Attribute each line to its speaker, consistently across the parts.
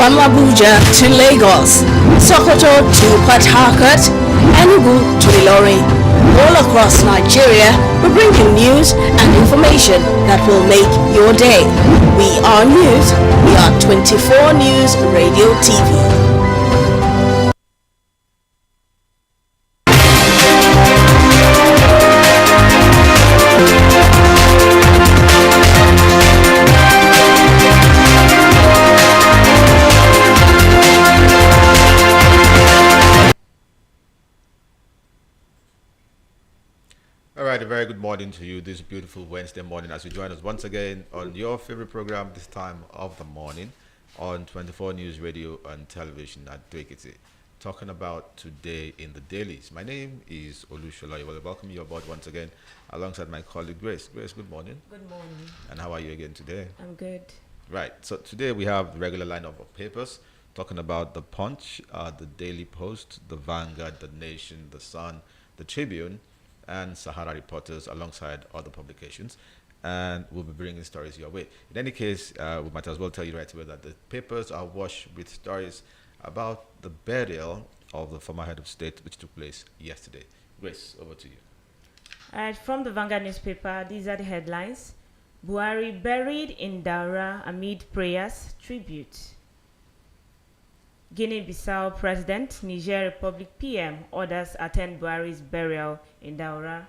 Speaker 1: from Abuja to Lagos, Sokoto to Port Harcourt, Enugu to Ilorin. All across Nigeria, we're bringing news and information that will make your day. We are news. We are 24 News Radio TV.
Speaker 2: All right, a very good morning to you this beautiful Wednesday morning as you join us once again on your favorite program this time of the morning on 24 News Radio and Television at Dwekiti. Talking about today in the dailies. My name is Olushola. I will welcome you aboard once again alongside my colleague Grace. Grace, good morning.
Speaker 3: Good morning.
Speaker 2: And how are you again today?
Speaker 3: I'm good.
Speaker 2: Right, so today we have the regular lineup of papers talking about the Punch, the Daily Post, the Vanguard, the Nation, the Sun, the Tribune, and Sahara Reporters alongside other publications, and we'll be bringing stories your way. In any case, we might as well tell you right away that the papers are washed with stories about the burial of the former head of state which took place yesterday. Grace, over to you.
Speaker 3: All right, from the Vanguard newspaper, these are the headlines. Buhari buried in Daura amid prayers, tribute. Guinea-Bissau President, Niger Republic PM orders attend Buhari's burial in Daura.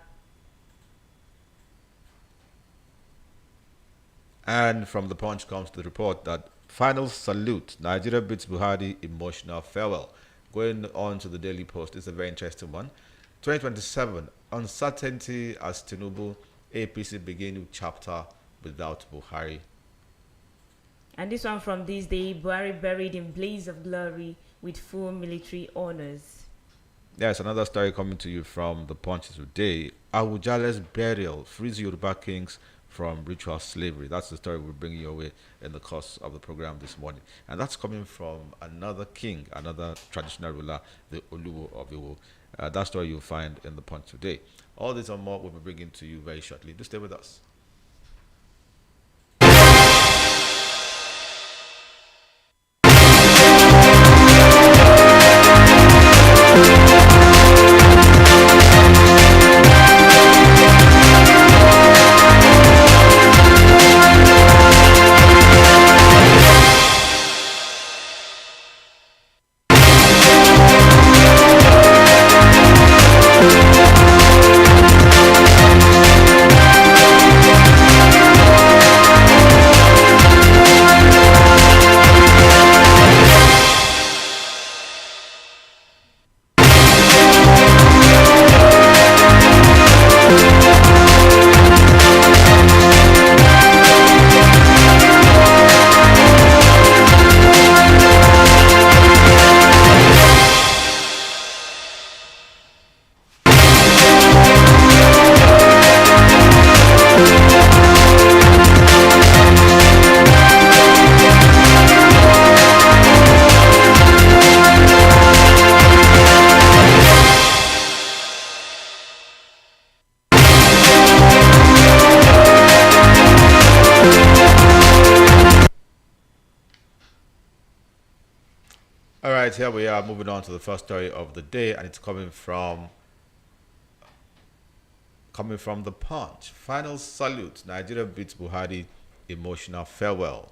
Speaker 2: And from the Punch comes the report that final salute, Nigeria beats Buhari, emotional farewell. Going on to the Daily Post, it's a very interesting one. 2027, uncertainty as Tinubu, APC begin new chapter without Buhari.
Speaker 3: And this one from this day, Buhari buried in blaze of glory with full military honors.
Speaker 2: There's another story coming to you from the Punch today. Awujale's burial frees Yoruba kings from ritual slavery. That's the story we're bringing your way in the course of the program this morning. And that's coming from another king, another traditional ruler, the Oluwo of Iwo. That story you'll find in the Punch today. All this and more we'll be bringing to you very shortly. Do stay with us. All right, here we are moving on to the first story of the day, and it's coming from the Punch. Final salute, Nigeria beats Buhari, emotional farewell.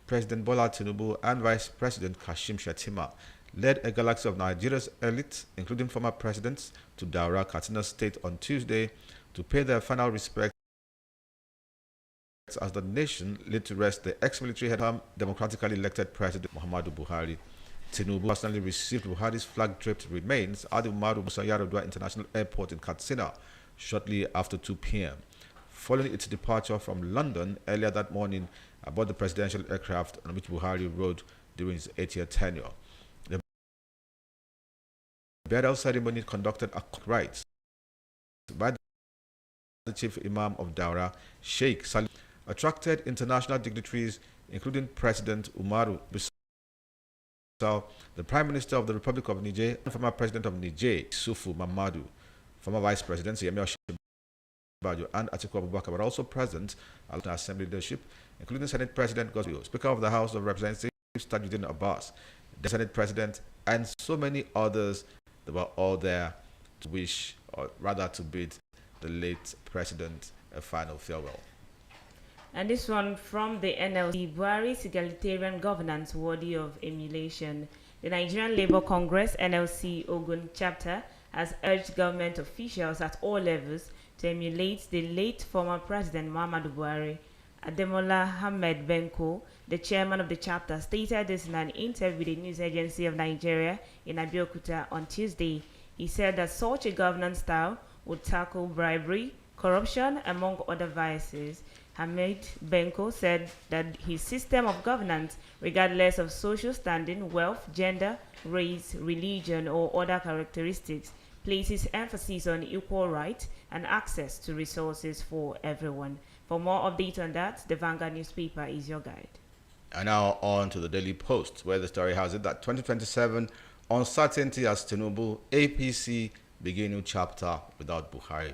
Speaker 2: President Bola Tinubu and Vice President Kashim Shettima led a galaxy of Nigeria's elite, including former presidents, to Daura, Katsina State on Tuesday to pay their final respects as the nation laid to rest the ex-military head democratically elected President Muhammadu Buhari. Tinubu personally received Buhari's flag-draped remains at the Umaru Musa Yar'Adua International Airport in Katsina shortly after 2 p.m. Following its departure from London earlier that morning aboard the presidential aircraft on which Buhari rode during his 8-year tenure. The burial ceremony conducted according to rites by the chief imam of Daura, Sheikh Salim, attracted international dignitaries including President Umaru Bissau, the Prime Minister of the Republic of Niger, and former President of Niger, Sufu Mamadou, former Vice President Yemi Osinbajo, and Atiku Abubakar were also present at the Assembly leadership, including Senate President Godswill, Speaker of the House of Representatives Tajuddin Abbas, the Senate President, and so many others. They were all there to wish, or rather to bid the late president a final farewell.
Speaker 3: And this one from the NLC, Buhari's egalitarian governance worthy of emulation. The Nigerian Labour Congress NLC Ogun chapter has urged government officials at all levels to emulate the late former President Muhammadu Buhari. Ademola Ahmed Benko, the chairman of the chapter, stated this in an interview with the news agency of Nigeria in Abeokuta on Tuesday. He said that such a governance style would tackle bribery, corruption, among other vices. Ahmed Benko said that his system of governance, regardless of social standing, wealth, gender, race, religion, or other characteristics, places emphasis on equal rights and access to resources for everyone. For more updates on that, the Vanguard newspaper is your guide.
Speaker 2: And now on to the Daily Post, where the story has it that 2027 uncertainty as Tinubu APC begin new chapter without Buhari.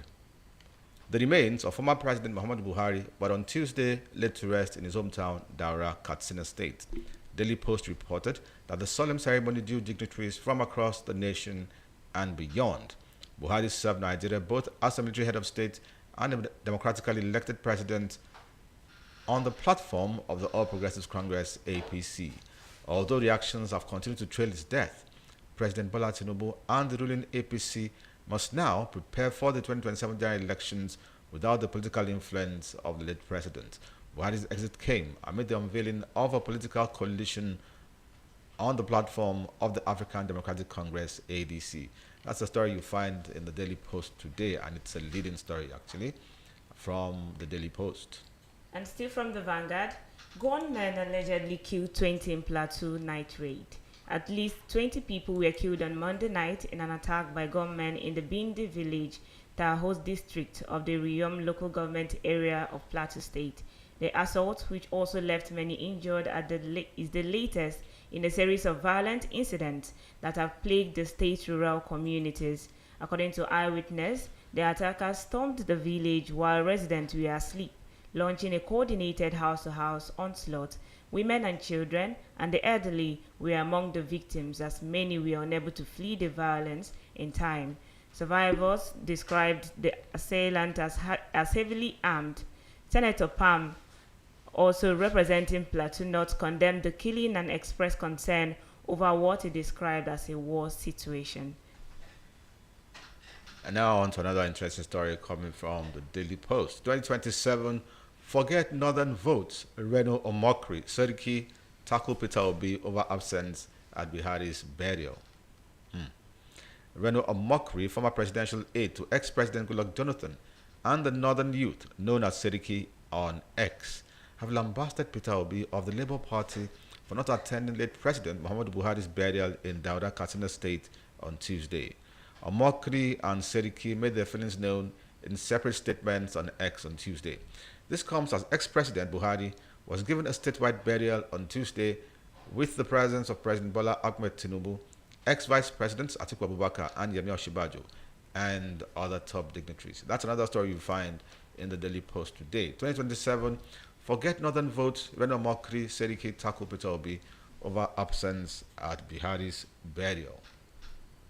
Speaker 2: The remains of former President Muhammadu Buhari were on Tuesday laid to rest in his hometown, Daura, Katsina State. Daily Post reported that the solemn ceremony drew dignitaries from across the nation and beyond. Buhari served Nigeria both as a military head of state and a democratically elected president on the platform of the All Progressives Congress APC. Although reactions have continued to trail his death, President Bola Tinubu and the ruling APC must now prepare for the 2027 general elections without the political influence of the late president. Buhari's exit came amid the unveiling of a political coalition on the platform of the African Democratic Congress ADC. That's a story you find in the Daily Post today, and it's a leading story actually from the Daily Post.
Speaker 3: And still from the Vanguard, gunmen allegedly killed 20 in Plateau night raid. At least 20 people were killed on Monday night in an attack by gunmen in the Bindi village, Tahos district of the Riyom local government area of Plateau State. The assault, which also left many injured, is the latest in a series of violent incidents that have plagued the state's rural communities. According to eyewitness, the attackers stormed the village while residents were asleep, launching a coordinated house-to-house onslaught. Women and children and the elderly were among the victims, as many were unable to flee the violence in time. Survivors described the assailant as heavily armed. Senator Pam, also representing Plateau North, condemned the killing and expressed concern over what he described as a war situation.
Speaker 2: And now on to another interesting story coming from the Daily Post. 2027, forget northern votes. Reno Omokri, Seriki tackle Peter Obi over absence at Buhari's burial. Reno Omokri, former presidential aide to ex-president Goodluck Jonathan, and the northern youth known as Seriki on X, have lambasted Peter Obi of the Labour Party for not attending late President Muhammadu Buhari's burial in Daura, Katsina State on Tuesday. Omokri and Seriki made their feelings known in separate statements on X on Tuesday. This comes as ex-President Buhari was given a statewide burial on Tuesday with the presence of President Bola Ahmed Tinubu, ex-Vice Presidents Atiku Abubakar and Yemi Osinbajo, and other top dignitaries. That's another story you find in the Daily Post today. 2027, forget northern votes. Reno Omokri, Seriki tackle Peter Obi over absence at Buhari's burial.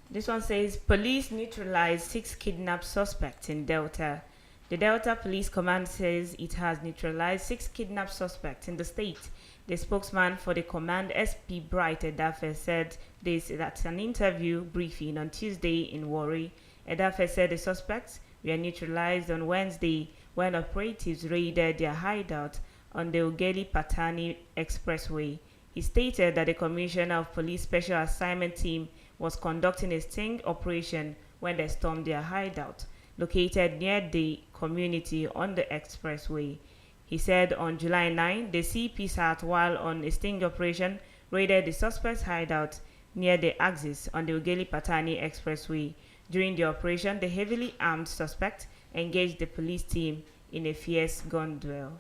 Speaker 3: This one says, police neutralized 6 kidnapped suspects in Delta. The Delta Police Command says it has neutralized 6 kidnapped suspects in the state. The spokesman for the command, SP Bright Edafe, said this at an interview briefing on Tuesday in Warri. Edafe said the suspects were neutralized on Wednesday when operatives raided their hideout on the Ogeli Patani Expressway. He stated that the Commissioner of Police Special Assignment Team was conducting a sting operation when they stormed their hideout, located near the community on the expressway. He said on July 9, the CP while on a sting operation, raided the suspect's hideout near the axis on the Ogeli Patani Expressway. During the operation, the heavily armed suspect engaged the police team in a fierce gun duel.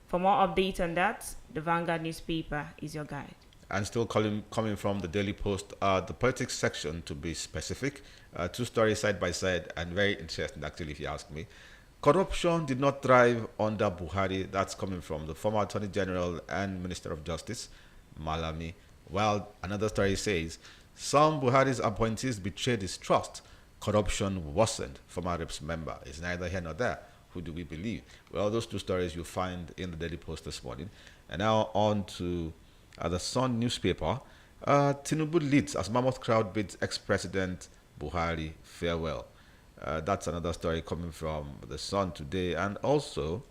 Speaker 3: For more updates on that, the Vanguard newspaper is your guide.
Speaker 2: And still coming from the Daily Post, the politics section to be specific, 2 stories side by side and very interesting actually if you ask me. Corruption did not thrive under Buhari. That's coming from the former Attorney General and Minister of Justice, Malami. While another story says, some Buhari's appointees betrayed his trust. Corruption worsened. Former Reps member is neither here nor there. Who do we believe? Well, those two stories you find in the Daily Post this morning. And now on to the Sun newspaper. Tinubu leads as mammoth crowd bids ex-president Buhari farewell. That's another story coming from the Sun today. And also,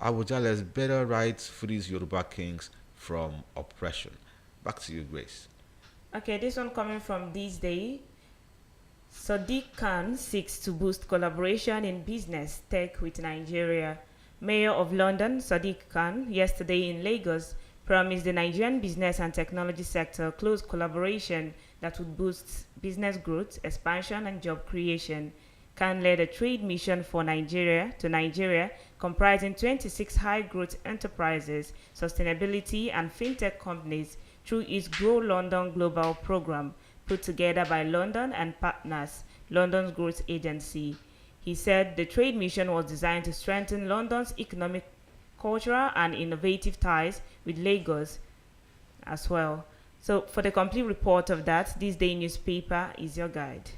Speaker 2: Awujale's better rights frees Yoruba kings from oppression. Back to you, Grace.
Speaker 3: Okay, this one coming from This Day. Sadiq Khan seeks to boost collaboration in business tech with Nigeria. Mayor of London, Sadiq Khan, yesterday in Lagos, promised the Nigerian business and technology sector close collaboration that would boost business growth, expansion, and job creation. Khan led a trade mission for Nigeria comprising 26 high-growth enterprises, sustainability, and fintech companies through its Grow London Global program, put together by London and Partners, London's growth agency. He said the trade mission was designed to strengthen London's economic, cultural, and innovative ties with Lagos as well. So for the complete report of that, This Day newspaper is your guide.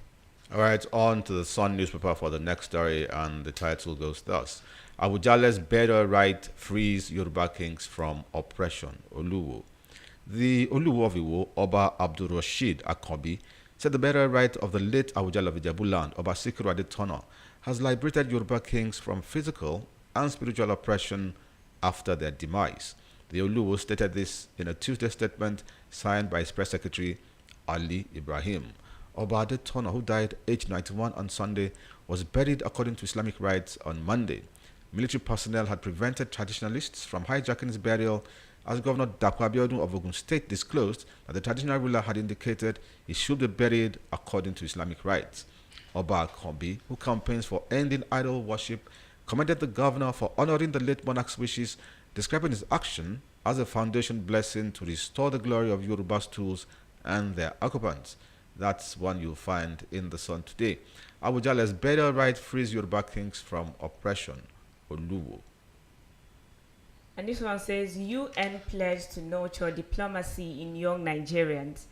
Speaker 2: All right, on to the Sun newspaper for the next story, and the title goes thus. Awujale's better right frees Yoruba kings from oppression, Oluwo. The Oluwo of Iwo, Oba Abdul Rashid Akobi, said the better right of the late Awujale of Ijebu land, Oba Sikiru Adetono, has liberated Yoruba kings from physical and spiritual oppression after their demise. The Oluwo stated this in a Tuesday statement signed by his press secretary, Ali Ibrahim. Oba Adetono, who died aged 91 on Sunday, was buried according to Islamic rites on Monday. Military personnel had prevented traditionalists from hijacking his burial, as Governor Dapo Abiodun of Ogun State disclosed that the traditional ruler had indicated he should be buried according to Islamic rites. Oba Akombi, who campaigns for ending idol worship, commended the governor for honoring the late monarch's wishes, describing his action as a foundation blessing to restore the glory of Yoruba's tools and their occupants. That's one you'll find in the Sun today. Awujale's better right frees Yoruba kings from oppression, Oluwo.
Speaker 3: And this one says, UN pledged to nurture diplomacy in young Nigerians.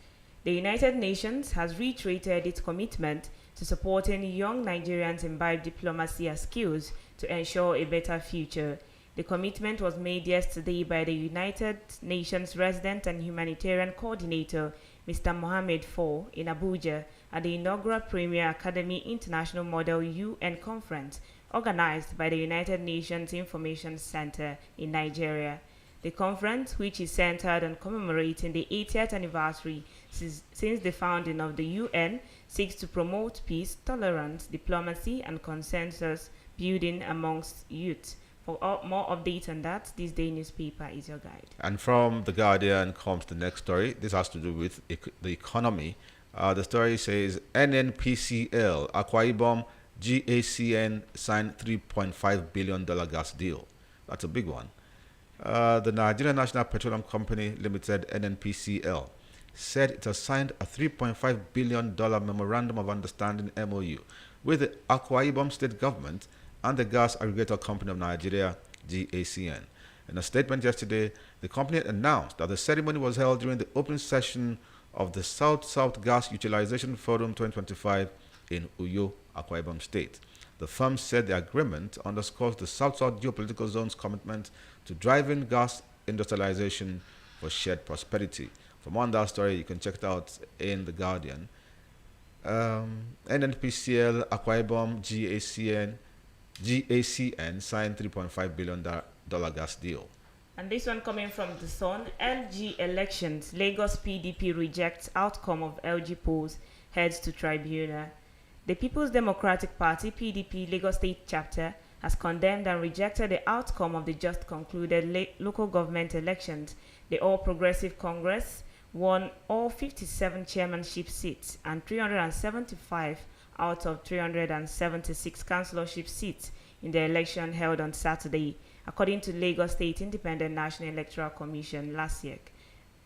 Speaker 3: The United Nations has reiterated its commitment to supporting young Nigerians imbibe diplomacy as skills to ensure a better future. The commitment was made yesterday by the United Nations Resident and Humanitarian Coordinator, Mr. Mohamed IV, in Abuja at the inaugural Premier Academy International Model UN Conference organized by the United Nations Information Center in Nigeria. The conference, which is centered on commemorating the 80th anniversary since the founding of the UN, seeks to promote peace, tolerance, diplomacy, and consensus building amongst youth. For more updates on that, This Day newspaper is your guide.
Speaker 2: And from The Guardian comes the next story. This has to do with the economy. The story says NNPCL, Akwa Ibom, GACN signed $3.5 billion gas deal. That's a big one. The Nigerian National Petroleum Company Limited, NNPCL, said it has signed a $3.5 billion Memorandum of Understanding MOU with the Akwa Ibom State Government and the Gas Aggregator Company of Nigeria, GACN. In a statement yesterday, the company announced that the ceremony was held during the opening session of the South-South Gas Utilization Forum 2025 in Uyo, Akwa Ibom State. The firm said the agreement underscores the South-South geopolitical zone's commitment to driving gas industrialization for shared prosperity. For more on that story, you can check it out in The Guardian. NNPCL, Akwa Ibom, GACN signed $3.5 billion gas deal.
Speaker 3: And this one coming from The Sun, LG elections, Lagos PDP rejects outcome of LG polls, heads to tribunal. The People's Democratic Party, PDP, Lagos State Chapter, has condemned and rejected the outcome of the just concluded local government elections. The All Progressive Congress won all 57 chairmanship seats and 375 out of 376 councillorship seats in the election held on Saturday, according to Lagos State Independent National Electoral Commission last year.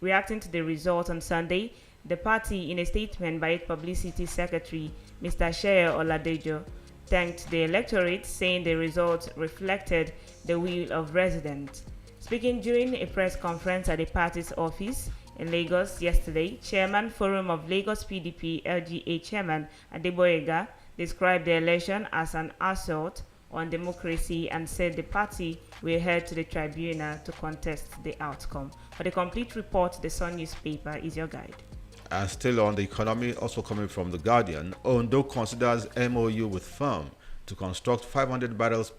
Speaker 3: Reacting to the result on Sunday, the party, in a statement by its publicity secretary, Mr. Sheye Oladejo, thanked the electorate, saying the results reflected the will of residents. Speaking during a press conference at the party's office, In Lagos yesterday, Chairman Forum of Lagos PDP LGA Chairman Adeboyega described the election as an assault on democracy and said the party will head to the tribunal to contest the outcome. For the complete report, the Sun newspaper is your guide.
Speaker 2: And still on the economy, also coming from The Guardian, Ondo considers MOU with firm to construct 500 barrels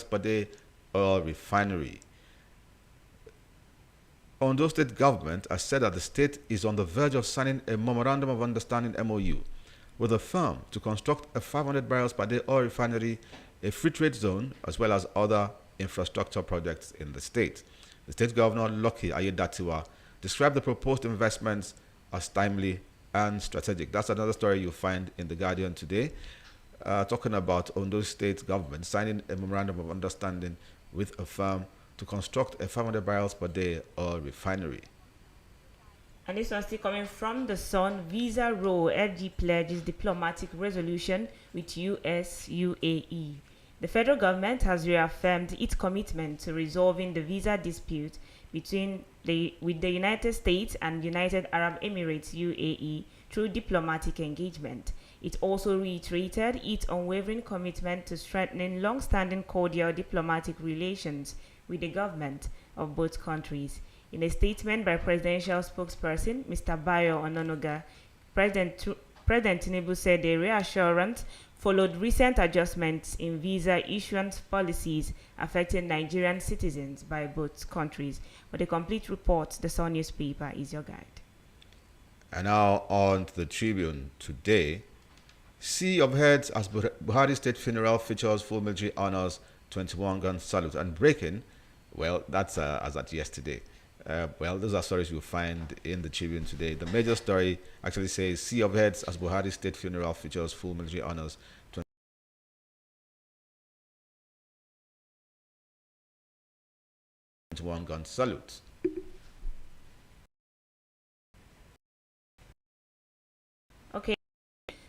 Speaker 2: per day oil refinery. Ondo State government has said that the state is on the verge of signing a memorandum of understanding MOU with a firm to construct a 500 barrels per day oil refinery, a free trade zone, as well as other infrastructure projects in the state. The state governor, Lucky Ayedatiwa, described the proposed investments as timely and strategic. That's another story you'll find in The Guardian today, talking about Ondo State government signing a memorandum of understanding with a firm to construct a 500 barrels per day oil refinery.
Speaker 3: And this one still coming from the Sun. Visa row, FG pledges diplomatic resolution with US UAE. The federal government has reaffirmed its commitment to resolving the visa dispute with the United States and United Arab Emirates UAE through diplomatic engagement. It also reiterated its unwavering commitment to strengthening long-standing cordial diplomatic relations with the government of both countries. In a statement by presidential spokesperson Mr. Bayo Ononuga, President Tinubu said the reassurance followed recent adjustments in visa issuance policies affecting Nigerian citizens by both countries. For the complete report, the Sun newspaper is your guide.
Speaker 2: And now on to the Tribune today. Sea of Heads as Buhari State funeral features full military honors, 21-gun salute. And breaking, well, that's as at yesterday. Well, those are stories you'll find in the Tribune today. The major story actually says Sea of Heads as Buhari State funeral features full military honors, 21-gun salute.
Speaker 3: Okay.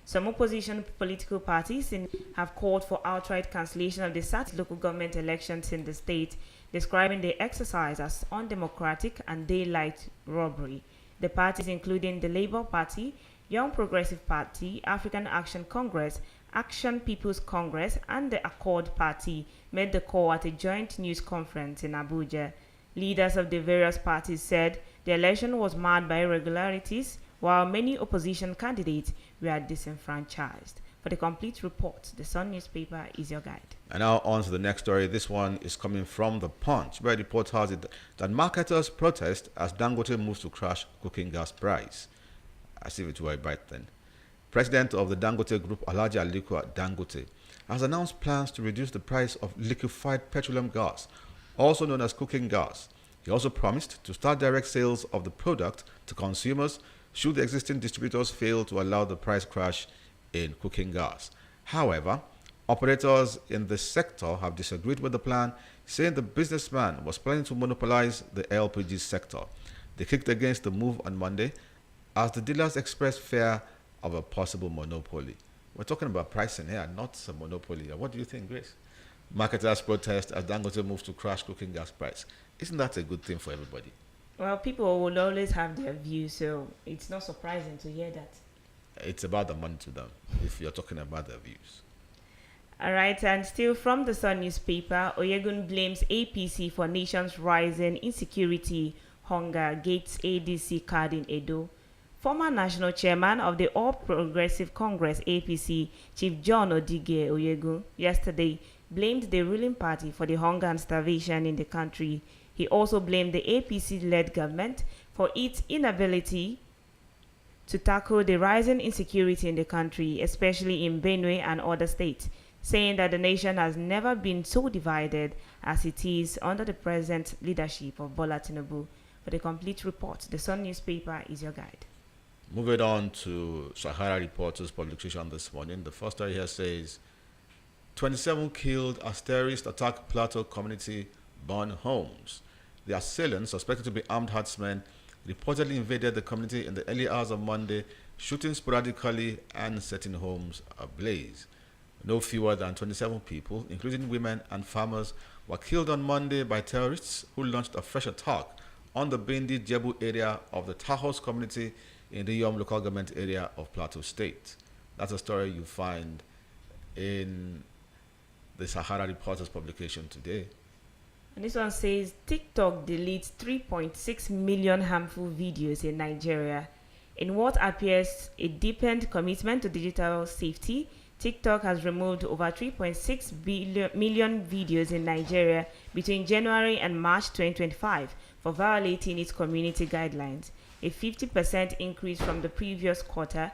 Speaker 3: Some opposition political parties have called for outright cancellation of the SAT local government elections in the state, describing the exercise as undemocratic and daylight robbery. The parties, including the Labour Party, Young Progressive Party, African Action Congress, Action People's Congress, and the Accord Party, made the call at a joint news conference in Abuja. Leaders of the various parties said the election was marred by irregularities, while many opposition candidates were disenfranchised. For the complete report, the Sun newspaper is your guide.
Speaker 2: And now on to the next story. This one is coming from The Punch, where the report has it that marketers protest as Dangote moves to crash cooking gas price. As if it were a bright thing. President of the Dangote Group, Alhaji Aliko Dangote, has announced plans to reduce the price of liquefied petroleum gas, also known as cooking gas. He also promised to start direct sales of the product to consumers should the existing distributors fail to allow the price crash in cooking gas. However, operators in the sector have disagreed with the plan, saying the businessman was planning to monopolize the LPG sector. They kicked against the move on Monday as the dealers expressed fear of a possible monopoly. We're talking about pricing here, not a monopoly. What do you think, Grace? Marketers protest as Dangote moves to crash cooking gas price. Isn't that a good thing for everybody?
Speaker 3: Well, people will always have their views, so it's not surprising to hear that.
Speaker 2: It's about the money to them, if you're talking about their views.
Speaker 3: All right, and still from the Sun newspaper, Oyegun blames APC for nation's rising insecurity, hunger, gates ADC card in Edo. Former national chairman of the All Progressive Congress APC, Chief John Odige Oyegun, yesterday blamed the ruling party for the hunger and starvation in the country. He also blamed the APC-led government for its inability to tackle the rising insecurity in the country, especially in Benue and other states, saying that the nation has never been so divided as it is under the present leadership of Bola Tinubu. For the complete report, the Sun newspaper is your guide.
Speaker 2: Moving on to Sahara Reporters publication this morning. The first story here says 27 killed as terrorists attack Plateau community, burn homes. The assailants, suspected to be armed herdsmen, reportedly invaded the community in the early hours of Monday, shooting sporadically and setting homes ablaze. No fewer than 27 people, including women and farmers, were killed on Monday by terrorists who launched a fresh attack on the Bindi Jebu area of the Tahos community in the Yom local government area of Plateau State. That's a story you find in the Sahara Reporters publication today.
Speaker 3: And this one says TikTok deletes 3.6 million harmful videos in Nigeria. In what appears a deepened commitment to digital safety, TikTok has removed over 3.6 million videos in Nigeria between January and March 2025 for violating its community guidelines, a 50% increase from the previous quarter.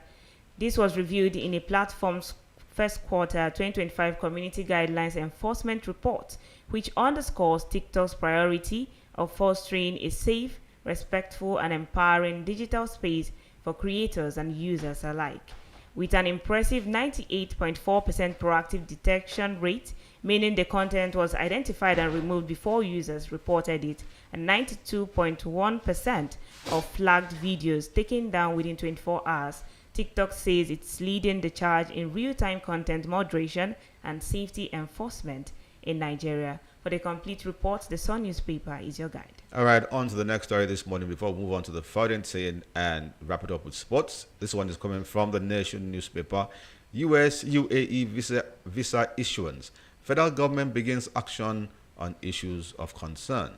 Speaker 3: This was reviewed in a platform's first quarter 2025 community guidelines enforcement report, which underscores TikTok's priority of fostering a safe, respectful, and empowering digital space for creators and users alike. With an impressive 98.4% proactive detection rate, meaning the content was identified and removed before users reported it, and 92.1% of flagged videos taken down within 24 hours, TikTok says it's leading the charge in real-time content moderation and safety enforcement in Nigeria. For the complete report, the Sun newspaper is your guide.
Speaker 2: All right, on to the next story this morning before we move on to the foreign scene and wrap it up with sports. This one is coming from the Nation newspaper. US UAE visa issuance. Federal government begins action on issues of concern.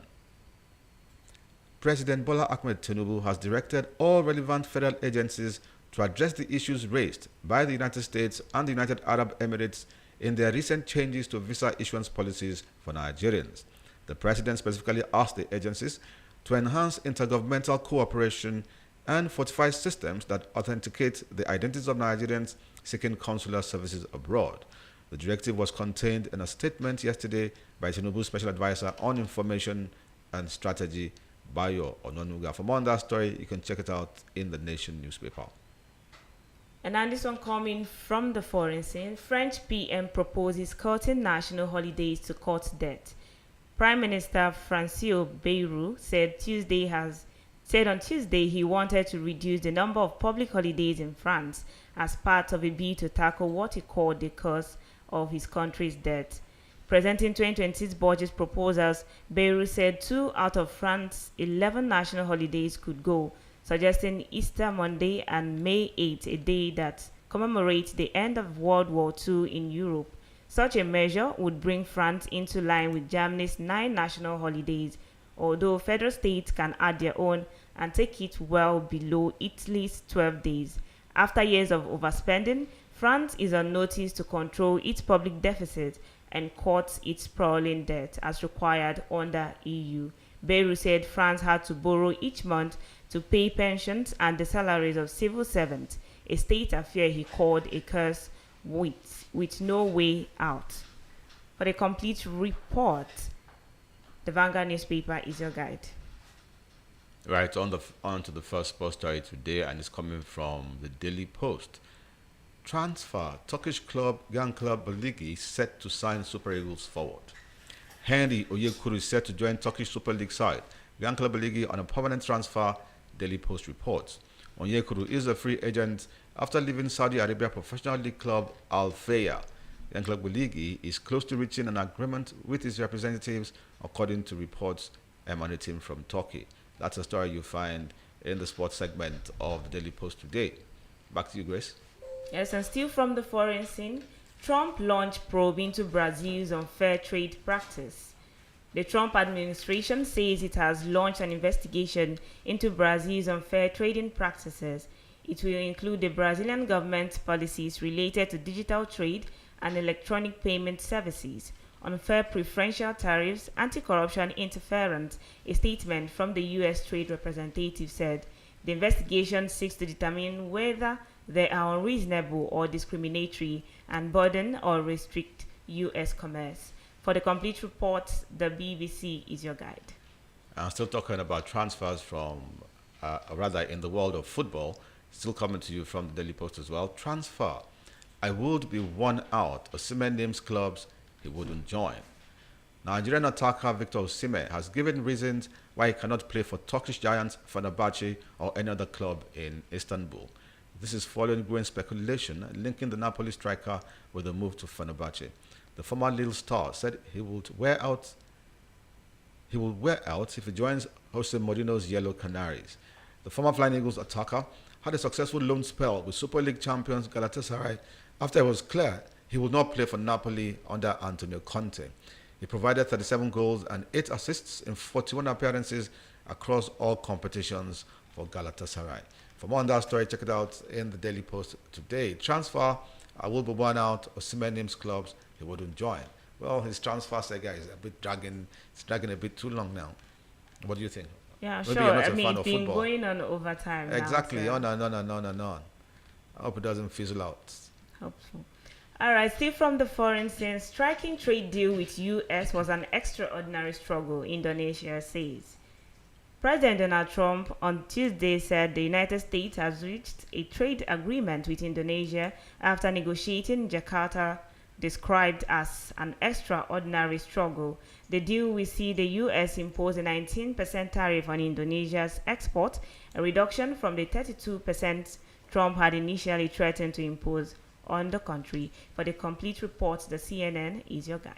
Speaker 2: President Bola Ahmed Tinubu has directed all relevant federal agencies to address the issues raised by the United States and the United Arab Emirates in their recent changes to visa issuance policies for Nigerians. The president specifically asked the agencies to enhance intergovernmental cooperation and fortify systems that authenticate the identities of Nigerians seeking consular services abroad. The directive was contained in a statement yesterday by Tinubu's Special Advisor on Information and Strategy, Bayo Ononuga. For more on that story, you can check it out in the Nation newspaper.
Speaker 3: And now this one coming from the foreign scene. French PM proposes cutting national holidays to cut debt. Prime Minister Francois Bayrou said on Tuesday he wanted to reduce the number of public holidays in France as part of a bid to tackle what he called the cause of his country's debt. Presenting 2026 budget proposals, Bayrou said 2 out of France's 11 national holidays could go, suggesting Easter Monday and May 8, a day that commemorates the end of World War II in Europe. Such a measure would bring France into line with Germany's 9 national holidays, although federal states can add their own and take it well below Italy's 12 days. After years of overspending, France is on notice to control its public deficit and cut its sprawling debt as required under EU. Bayrou said France had to borrow each month to pay pensions and the salaries of civil servants, a state affair he called a curse with no way out. For the complete report, the Vanguard newspaper is your guide.
Speaker 2: Right, on to the first sports story today, and it's coming from the Daily Post. Transfer. Turkish club Young Club Beligi set to sign Super Eagles forward. Henry Onyekuru is set to join Turkish Super League side Young Club Beligi on a permanent transfer, Daily Post reports. Onyekuru is a free agent after leaving Saudi Arabia professional league club Al Fayha. Young Club Beligi is close to reaching an agreement with his representatives, according to reports emanating from Turkey. That's a story you find in the sports segment of the Daily Post today. Back to you, Grace.
Speaker 3: Yes, and still from the foreign scene, Trump launched probe into Brazil's unfair trade practice. The Trump administration says it has launched an investigation into Brazil's unfair trading practices. It will include the Brazilian government's policies related to digital trade and electronic payment services, unfair preferential tariffs, anti-corruption interference. A statement from the U.S. Trade Representative said the investigation seeks to determine whether they are unreasonable or discriminatory and burden or restrict U.S. commerce. For the complete report, the BBC is your guide.
Speaker 2: I'm still talking about transfers from, in the world of football, still coming to you from the Daily Post as well. Transfer. I would be one out. Osimhen names clubs he wouldn't join. Nigerian attacker Victor Osimhen has given reasons why he cannot play for Turkish giants Fenerbahce or any other club in Istanbul. This is following growing speculation linking the Napoli striker with a move to Fenerbahce. The former Lille star said he would wear out he will wear out if he joins Jose Mourinho's Yellow Canaries. The former Flying Eagles attacker had a successful loan spell with Super League champions Galatasaray after it was clear he would not play for Napoli under Antonio Conte. He provided 37 goals and 8 assists in 41 appearances across all competitions for Galatasaray. For more on that story, check it out in the Daily Post today. Transfer will be worn out. Osimhen names clubs he wouldn't join. Well, his transfer saga is it's dragging a bit too long now. What do you think?
Speaker 3: Yeah,
Speaker 2: Maybe
Speaker 3: sure.
Speaker 2: you're not
Speaker 3: I
Speaker 2: a
Speaker 3: mean,
Speaker 2: fan
Speaker 3: it's
Speaker 2: of
Speaker 3: been
Speaker 2: football.
Speaker 3: going on over time.
Speaker 2: Exactly.
Speaker 3: Now, so
Speaker 2: On. I hope it doesn't fizzle out.
Speaker 3: hopeful. All right, still from the foreign scene, striking trade deal with U.S. was an extraordinary struggle, Indonesia says. President Donald Trump on Tuesday said the United States has reached a trade agreement with Indonesia after negotiating Jakarta described as an extraordinary struggle. The deal will see the U.S. impose a 19% tariff on Indonesia's export, a reduction from the 32% Trump had initially threatened to impose on the country. For the complete report, the CNN is your guide.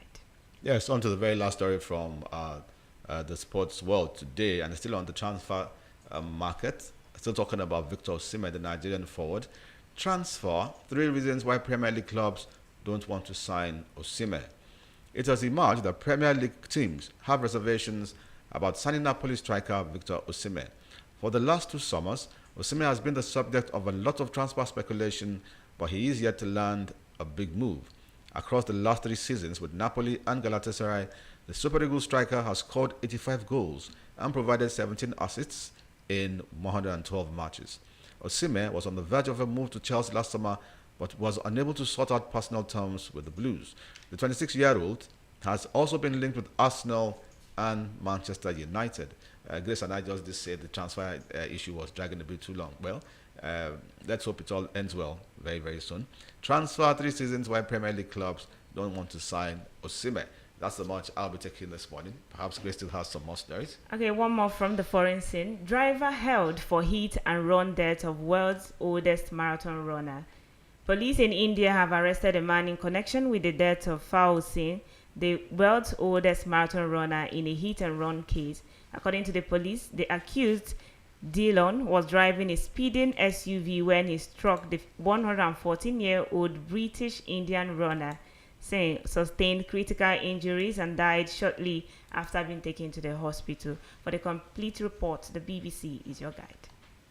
Speaker 2: Yes, on to the very last story from the sports world today, and still on the transfer market. Still talking about Victor Osimhen, the Nigerian forward. Transfer, 3 reasons why Premier League clubs don't want to sign Osimhen. It has emerged that Premier League teams have reservations about signing Napoli striker Victor Osimhen. For the last 2 summers, Osimhen has been the subject of a lot of transfer speculation, but he is yet to land a big move. Across the last 3 seasons with Napoli and Galatasaray, the Super Eagles striker has scored 85 goals and provided 17 assists in 112 matches. Osimhen was on the verge of a move to Chelsea last summer, but was unable to sort out personal terms with the Blues. The 26-year-old has also been linked with Arsenal and Manchester United. Grace and I just did say the transfer issue was dragging a bit too long. Well, let's hope it all ends well very, very soon. Transfer, 3 seasons why Premier League clubs don't want to sign Osimhen. That's the much I'll be taking this morning. Perhaps Grace still has some more stories.
Speaker 3: Okay, one more from the foreign scene. Driver held for hit and run death of world's oldest marathon runner. Police in India have arrested a man in connection with the death of Fao Singh, the world's oldest marathon runner, in a hit and run case. According to the police, the accused, Dillon, was driving a speeding SUV when he struck the 114-year-old British Indian runner, saying sustained critical injuries and died shortly after being taken to the hospital. For the complete report, the BBC is your guide.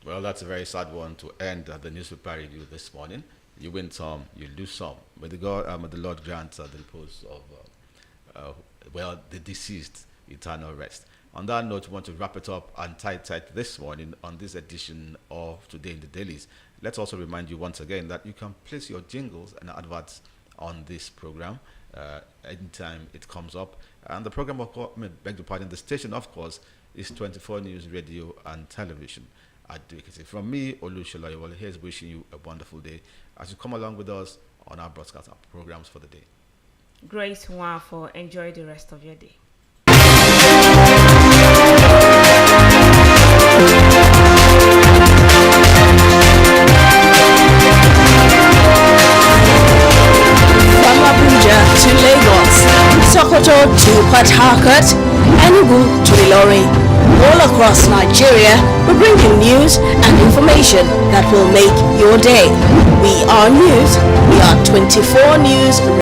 Speaker 2: Well, that's a very sad one to end the newspaper review this morning. You win some, you lose some. May the Lord grant the repose of the deceased eternal rest. On that note, we want to wrap it up and tight this morning on this edition of Today in the Dailies. Let's also remind you once again that you can place your jingles and adverts on this program anytime it comes up. And the program, the station, of course, is 24 News Radio and Television. Advocacy. From me, Olushola Yewole, here's wishing you a wonderful day as you come along with us on our broadcast programs for the day.
Speaker 3: Grace Nwafo, enjoy the rest of your day.
Speaker 1: From Abuja to Lagos, Sokoto to Port Harcourt, Enugu to Ilorin. All across Nigeria, we're bringing news and information that will make your day. We are news. We are 24 News.